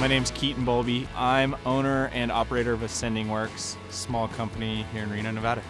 My name's Keaton Bowlby. I'm owner and operator of Ascending Works, small company here in Reno, Nevada.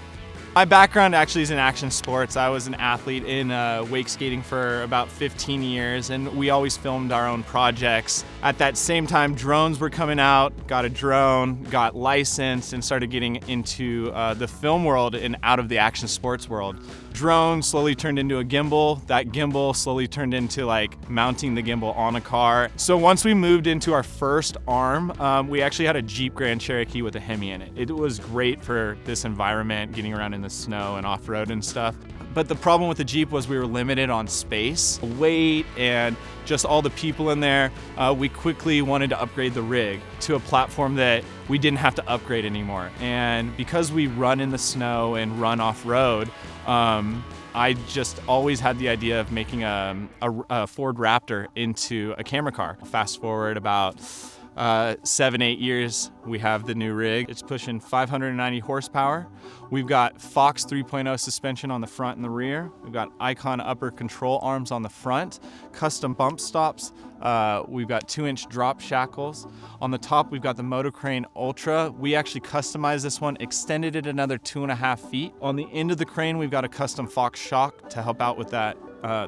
My background actually is in action sports. I was an athlete in wake skating for about 15 years, and we always filmed our own projects. At that same time, drones were coming out, got a drone, got licensed, and started getting into the film world and out of the action sports world. Drone slowly turned into a gimbal. That gimbal slowly turned into like mounting the gimbal on a car. So once we moved into our first arm, we actually had a Jeep Grand Cherokee with a Hemi in it. It was great for this environment, getting around in the snow and off-road and stuff. But the problem with the Jeep was we were limited on space, weight, and just all the people in there. We quickly wanted to upgrade the rig to a platform that we didn't have to upgrade anymore. And because we run in the snow and run off-road, I just always had the idea of making a Ford Raptor into a camera car. Fast forward about 7-8 years, we have the new rig. It's pushing 590 horsepower. We've got Fox 3.0 suspension on the front and the rear. We've got Icon upper control arms on the front, custom bump stops. We've got 2-inch drop shackles. On the top, we've got the Motocrane Ultra. We actually customized this one, extended it another 2.5 feet. On the end of the crane, we've got a custom Fox shock to help out with that,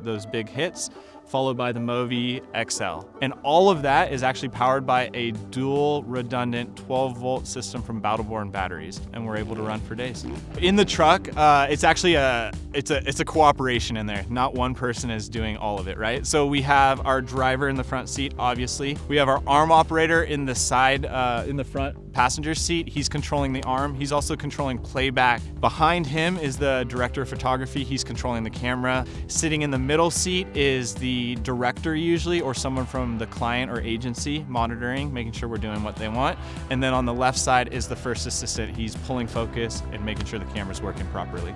those big hits, followed by the Movi XL. And all of that is actually powered by a dual redundant 12-volt system from Battleborn batteries, and we're able to run for days. In the truck, it's actually it's a cooperation in there. Not one person is doing all of it, right? So we have our driver in the front seat, obviously. We have our arm operator in the side, in the front passenger seat. He's controlling the arm. He's also controlling playback. Behind him is the director of photography. He's controlling the camera. Sitting in the middle seat is the director usually, or someone from the client or agency monitoring, making sure we're doing what they want. And then on the left side is the first assistant. He's pulling focus and making sure the camera's working properly.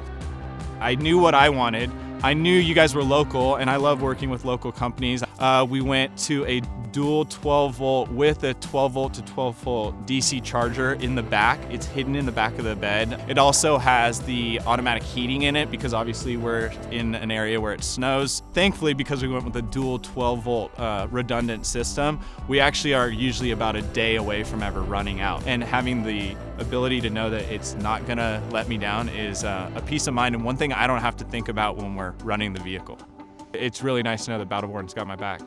I knew what I wanted. I knew you guys were local, and I love working with local companies. We went to a dual 12-volt with a 12-volt to 12-volt DC charger in the back. It's hidden in the back of the bed. It also has the automatic heating in it because obviously we're in an area where it snows. Thankfully, because we went with a dual 12-volt redundant system, we actually are usually about a day away from ever running out. And having the ability to know that it's not gonna let me down is a peace of mind, and one thing I don't have to think about when we're running the vehicle. It's really nice to know that Battleborn's got my back.